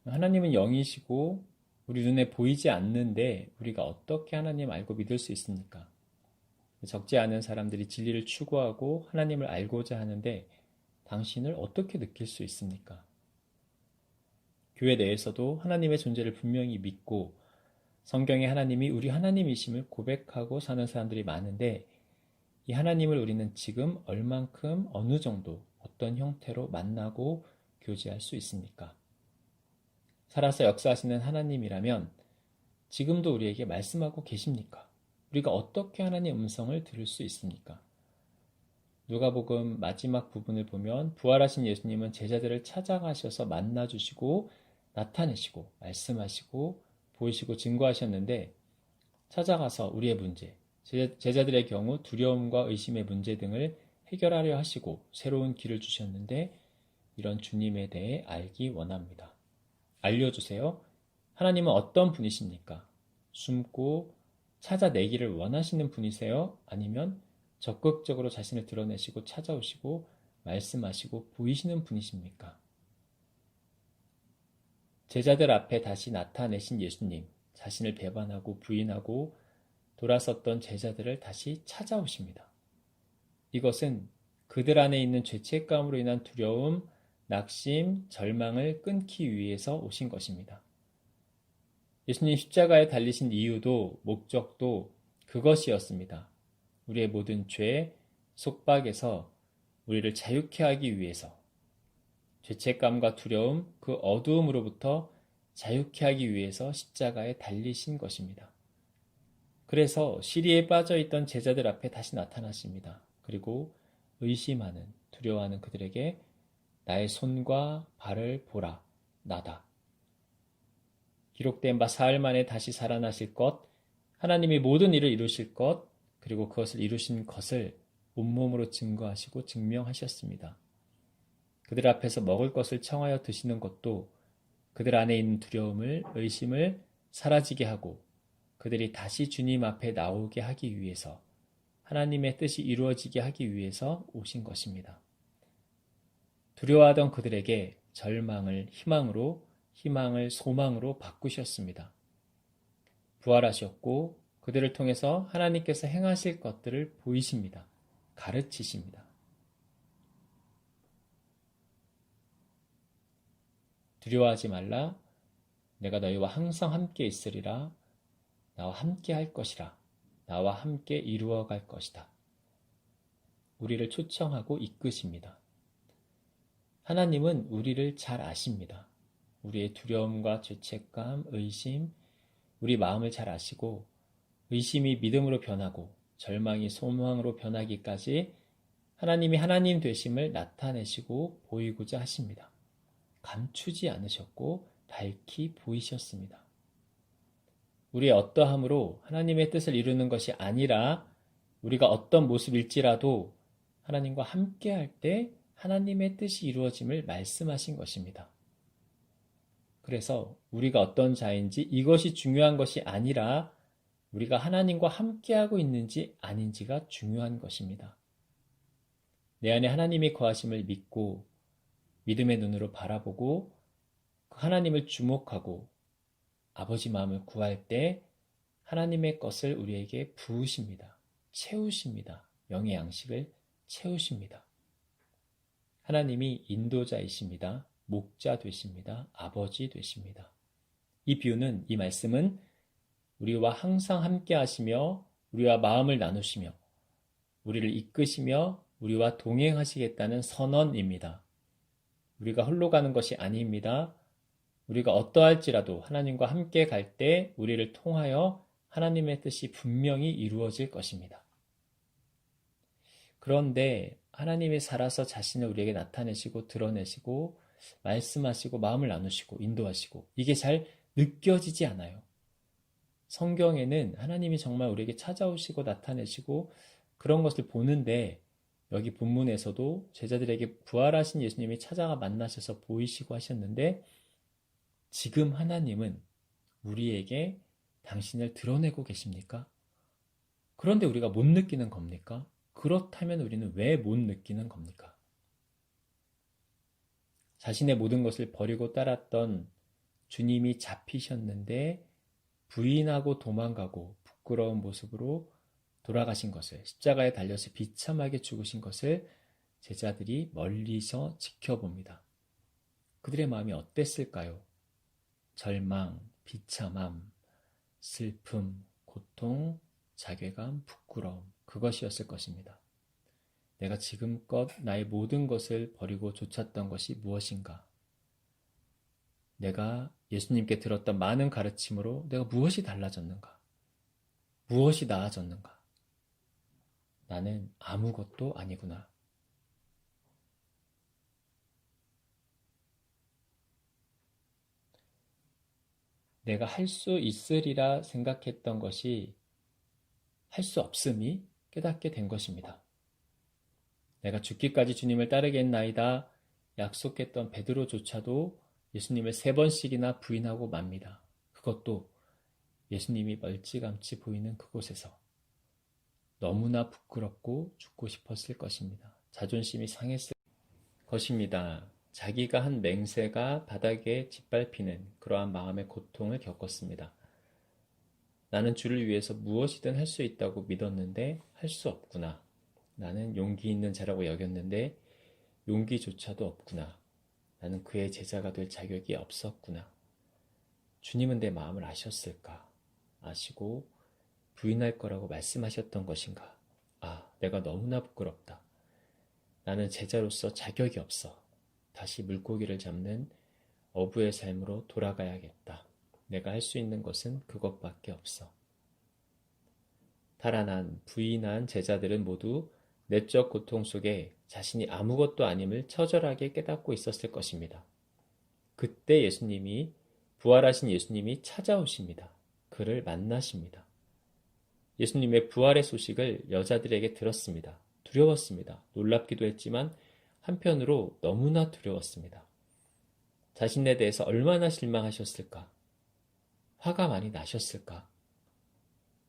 하나님은 영이시고 우리 눈에 보이지 않는데 우리가 어떻게 하나님 알고 믿을 수 있습니까? 적지 않은 사람들이 진리를 추구하고 하나님을 알고자 하는데 당신을 어떻게 느낄 수 있습니까? 교회 내에서도 하나님의 존재를 분명히 믿고 성경에 하나님이 우리 하나님이심을 고백하고 사는 사람들이 많은데 이 하나님을 우리는 지금 얼만큼 어느 정도 어떤 형태로 만나고 교제할 수 있습니까? 살아서 역사하시는 하나님이라면 지금도 우리에게 말씀하고 계십니까? 우리가 어떻게 하나님의 음성을 들을 수 있습니까? 누가복음 마지막 부분을 보면 부활하신 예수님은 제자들을 찾아가셔서 만나주시고 나타내시고 말씀하시고 보이시고 증거하셨는데 찾아가서 우리의 문제, 제자들의 경우 두려움과 의심의 문제 등을 해결하려 하시고 새로운 길을 주셨는데 이런 주님에 대해 알기 원합니다. 알려주세요. 하나님은 어떤 분이십니까? 숨고 찾아내기를 원하시는 분이세요? 아니면 적극적으로 자신을 드러내시고 찾아오시고 말씀하시고 보이시는 분이십니까? 제자들 앞에 다시 나타내신 예수님, 자신을 배반하고 부인하고 돌아섰던 제자들을 다시 찾아오십니다. 이것은 그들 안에 있는 죄책감으로 인한 두려움, 낙심, 절망을 끊기 위해서 오신 것입니다. 예수님 십자가에 달리신 이유도 목적도 그것이었습니다. 우리의 모든 죄, 속박에서 우리를 자유케 하기 위해서 죄책감과 두려움, 그 어두움으로부터 자유케 하기 위해서 십자가에 달리신 것입니다. 그래서 시리에 빠져있던 제자들 앞에 다시 나타나십니다. 그리고 의심하는, 두려워하는 그들에게 나의 손과 발을 보라, 나다. 기록된 바 사흘 만에 다시 살아나실 것, 하나님이 모든 일을 이루실 것, 그리고 그것을 이루신 것을 온몸으로 증거하시고 증명하셨습니다. 그들 앞에서 먹을 것을 청하여 드시는 것도 그들 안에 있는 두려움을, 의심을 사라지게 하고 그들이 다시 주님 앞에 나오게 하기 위해서 하나님의 뜻이 이루어지게 하기 위해서 오신 것입니다. 두려워하던 그들에게 절망을 희망으로, 희망을 소망으로 바꾸셨습니다. 부활하셨고 그들을 통해서 하나님께서 행하실 것들을 보이십니다. 가르치십니다. 두려워하지 말라. 내가 너희와 항상 함께 있으리라. 나와 함께 할 것이라. 나와 함께 이루어갈 것이다. 우리를 초청하고 이끄십니다. 하나님은 우리를 잘 아십니다. 우리의 두려움과 죄책감, 의심, 우리 마음을 잘 아시고 의심이 믿음으로 변하고 절망이 소망으로 변하기까지 하나님이 하나님 되심을 나타내시고 보이고자 하십니다. 감추지 않으셨고 밝히 보이셨습니다. 우리의 어떠함으로 하나님의 뜻을 이루는 것이 아니라 우리가 어떤 모습일지라도 하나님과 함께할 때 하나님의 뜻이 이루어짐을 말씀하신 것입니다. 그래서 우리가 어떤 자인지 이것이 중요한 것이 아니라 우리가 하나님과 함께하고 있는지 아닌지가 중요한 것입니다. 내 안에 하나님이 거하심을 믿고 믿음의 눈으로 바라보고 그 하나님을 주목하고 아버지 마음을 구할 때 하나님의 것을 우리에게 부으십니다. 채우십니다. 영의 양식을 채우십니다. 하나님이 인도자이십니다. 목자 되십니다. 아버지 되십니다. 이 비유는, 이 말씀은 우리와 항상 함께 하시며 우리와 마음을 나누시며 우리를 이끄시며 우리와 동행하시겠다는 선언입니다. 우리가 홀로 가는 것이 아닙니다. 우리가 어떠할지라도 하나님과 함께 갈 때 우리를 통하여 하나님의 뜻이 분명히 이루어질 것입니다. 그런데 하나님이 살아서 자신을 우리에게 나타내시고 드러내시고 말씀하시고 마음을 나누시고 인도하시고 이게 잘 느껴지지 않아요. 성경에는 하나님이 정말 우리에게 찾아오시고 나타내시고 그런 것을 보는데 여기 본문에서도 제자들에게 부활하신 예수님이 찾아가 만나셔서 보이시고 하셨는데 지금 하나님은 우리에게 당신을 드러내고 계십니까? 그런데 우리가 못 느끼는 겁니까? 그렇다면 우리는 왜 못 느끼는 겁니까? 자신의 모든 것을 버리고 따랐던 주님이 잡히셨는데 부인하고 도망가고 부끄러운 모습으로 돌아가신 것을, 십자가에 달려서 비참하게 죽으신 것을 제자들이 멀리서 지켜봅니다. 그들의 마음이 어땠을까요? 절망, 비참함, 슬픔, 고통, 자괴감, 부끄러움, 그것이었을 것입니다. 내가 지금껏 나의 모든 것을 버리고 쫓았던 것이 무엇인가? 내가 예수님께 들었던 많은 가르침으로 내가 무엇이 달라졌는가? 무엇이 나아졌는가? 나는 아무것도 아니구나. 내가 할 수 있으리라 생각했던 것이 할 수 없음이 깨닫게 된 것입니다. 내가 죽기까지 주님을 따르겠나이다 약속했던 베드로조차도 예수님을 3번씩이나 부인하고 맙니다. 그것도 예수님이 멀찌감치 보이는 그곳에서. 너무나 부끄럽고 죽고 싶었을 것입니다. 자존심이 상했을 것입니다. 자기가 한 맹세가 바닥에 짓밟히는 그러한 마음의 고통을 겪었습니다. 나는 주를 위해서 무엇이든 할 수 있다고 믿었는데 할 수 없구나. 나는 용기 있는 자라고 여겼는데 용기조차도 없구나. 나는 그의 제자가 될 자격이 없었구나. 주님은 내 마음을 아셨을까? 아시고 부인할 거라고 말씀하셨던 것인가? 아, 내가 너무나 부끄럽다. 나는 제자로서 자격이 없어. 다시 물고기를 잡는 어부의 삶으로 돌아가야겠다. 내가 할 수 있는 것은 그것밖에 없어. 달아난, 부인한 제자들은 모두 내적 고통 속에 자신이 아무것도 아님을 처절하게 깨닫고 있었을 것입니다. 그때 부활하신 예수님이 찾아오십니다. 그를 만나십니다. 예수님의 부활의 소식을 여자들에게 들었습니다. 두려웠습니다. 놀랍기도 했지만 한편으로 너무나 두려웠습니다. 자신에 대해서 얼마나 실망하셨을까? 화가 많이 나셨을까?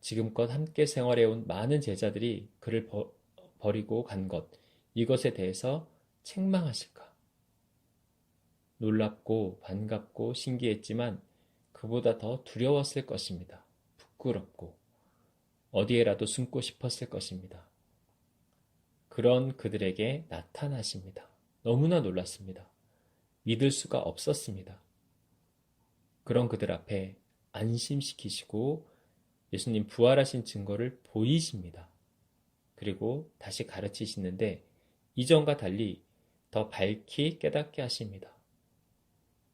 지금껏 함께 생활해온 많은 제자들이 그를 버리고 간 것, 이것에 대해서 책망하실까? 놀랍고 반갑고 신기했지만 그보다 더 두려웠을 것입니다. 부끄럽고 어디에라도 숨고 싶었을 것입니다. 그런 그들에게 나타나십니다. 너무나 놀랐습니다. 믿을 수가 없었습니다. 그런 그들 앞에 안심시키시고 예수님 부활하신 증거를 보이십니다. 그리고 다시 가르치시는데 이전과 달리 더 밝히 깨닫게 하십니다.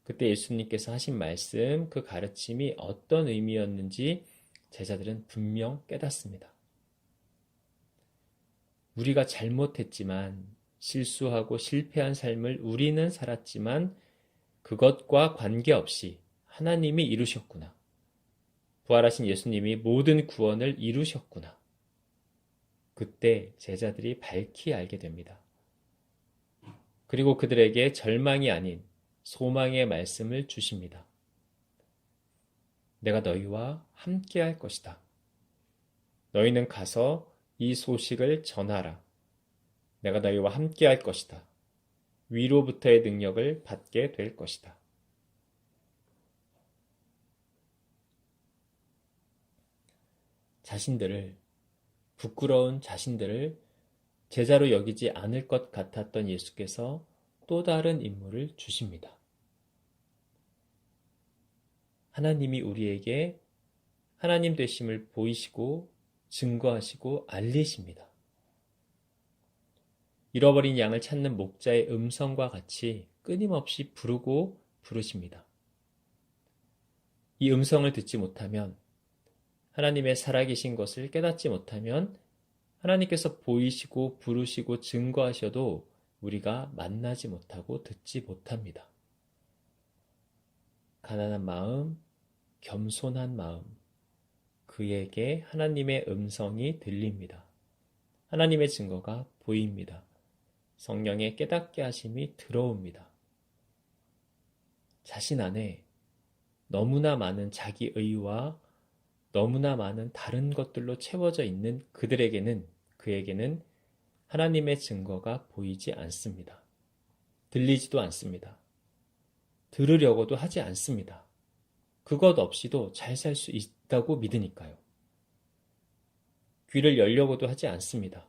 그때 예수님께서 하신 말씀, 그 가르침이 어떤 의미였는지 제자들은 분명 깨닫습니다. 우리가 잘못했지만, 실수하고 실패한 삶을 우리는 살았지만 그것과 관계없이 하나님이 이루셨구나. 부활하신 예수님이 모든 구원을 이루셨구나. 그때 제자들이 밝히 알게 됩니다. 그리고 그들에게 절망이 아닌 소망의 말씀을 주십니다. 내가 너희와 함께 할 것이다. 너희는 가서 이 소식을 전하라. 내가 너희와 함께 할 것이다. 위로부터의 능력을 받게 될 것이다. 부끄러운 자신들을 제자로 여기지 않을 것 같았던 예수께서 또 다른 임무를 주십니다. 하나님이 우리에게 하나님 되심을 보이시고 증거하시고 알리십니다. 잃어버린 양을 찾는 목자의 음성과 같이 끊임없이 부르십니다. 이 음성을 듣지 못하면, 하나님의 살아계신 것을 깨닫지 못하면 하나님께서 보이시고 부르시고 증거하셔도 우리가 만나지 못하고 듣지 못합니다. 가난한 마음, 겸손한 마음, 그에게 하나님의 음성이 들립니다. 하나님의 증거가 보입니다. 성령의 깨닫게 하심이 들어옵니다. 자신 안에 너무나 많은 자기의와 너무나 많은 다른 것들로 채워져 있는 그에게는 하나님의 증거가 보이지 않습니다. 들리지도 않습니다. 들으려고도 하지 않습니다. 그것 없이도 잘 살 수 있다고 믿으니까요. 귀를 열려고도 하지 않습니다.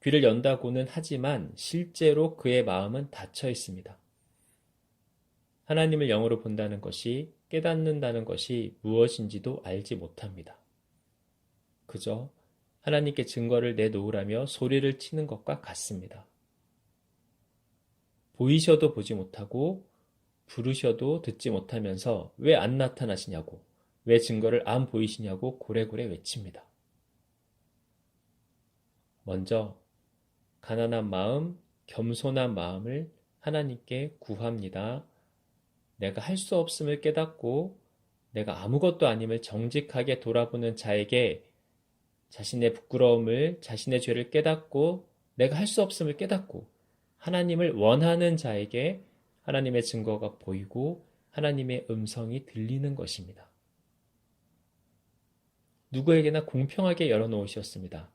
귀를 연다고는 하지만 실제로 그의 마음은 닫혀 있습니다. 하나님을 영으로 본다는 것이, 깨닫는다는 것이 무엇인지도 알지 못합니다. 그저 하나님께 증거를 내놓으라며 소리를 치는 것과 같습니다. 보이셔도 보지 못하고 부르셔도 듣지 못하면서 왜 안 나타나시냐고, 왜 증거를 안 보이시냐고 고래고래 외칩니다. 먼저 가난한 마음, 겸손한 마음을 하나님께 구합니다. 내가 할 수 없음을 깨닫고 내가 아무것도 아님을 정직하게 돌아보는 자에게 자신의 부끄러움을, 자신의 죄를 깨닫고 내가 할 수 없음을 깨닫고 하나님을 원하는 자에게 하나님의 증거가 보이고 하나님의 음성이 들리는 것입니다. 누구에게나 공평하게 열어놓으셨습니다.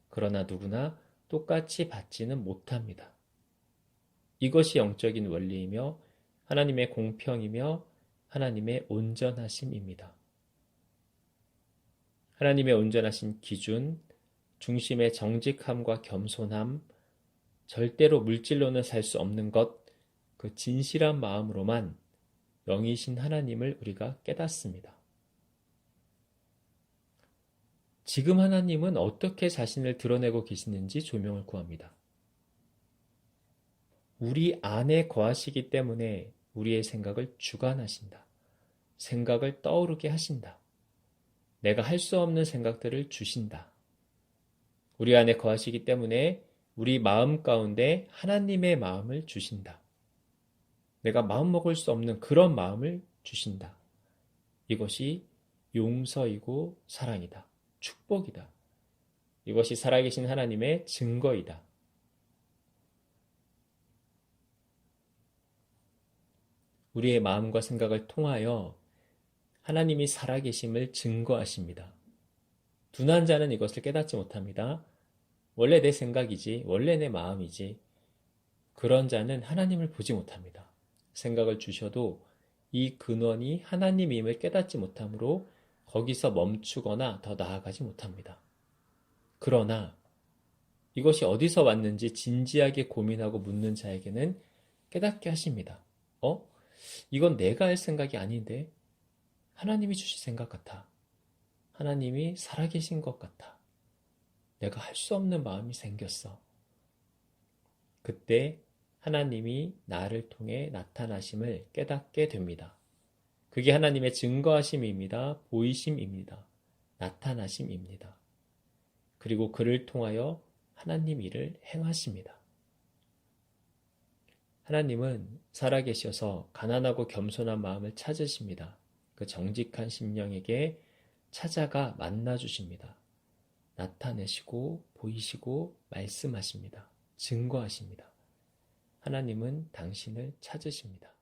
그러나 누구나 똑같이 받지는 못합니다. 이것이 영적인 원리이며 하나님의 공평이며 하나님의 온전하심입니다. 하나님의 온전하신 기준, 중심의 정직함과 겸손함, 절대로 물질로는 살 수 없는 것, 그 진실한 마음으로만 영이신 하나님을 우리가 깨닫습니다. 지금 하나님은 어떻게 자신을 드러내고 계시는지 조명을 구합니다. 우리 안에 거하시기 때문에 우리의 생각을 주관하신다. 생각을 떠오르게 하신다. 내가 할 수 없는 생각들을 주신다. 우리 안에 거하시기 때문에 우리 마음 가운데 하나님의 마음을 주신다. 내가 마음먹을 수 없는 그런 마음을 주신다. 이것이 용서이고 사랑이다. 축복이다. 이것이 살아계신 하나님의 증거이다. 우리의 마음과 생각을 통하여 하나님이 살아계심을 증거하십니다. 둔한 자는 이것을 깨닫지 못합니다. 원래 내 생각이지, 원래 내 마음이지. 그런 자는 하나님을 보지 못합니다. 생각을 주셔도 이 근원이 하나님임을 깨닫지 못하므로 거기서 멈추거나 더 나아가지 못합니다. 그러나 이것이 어디서 왔는지 진지하게 고민하고 묻는 자에게는 깨닫게 하십니다. 이건 내가 할 생각이 아닌데 하나님이 주실 생각 같아. 하나님이 살아계신 것 같아. 내가 할 수 없는 마음이 생겼어. 그때 하나님이 나를 통해 나타나심을 깨닫게 됩니다. 그게 하나님의 증거하심입니다. 보이심입니다. 나타나심입니다. 그리고 그를 통하여 하나님 일을 행하십니다. 하나님은 살아계셔서 가난하고 겸손한 마음을 찾으십니다. 그 정직한 심령에게 찾아가 만나주십니다. 나타내시고 보이시고 말씀하십니다. 증거하십니다. 하나님은 당신을 찾으십니다.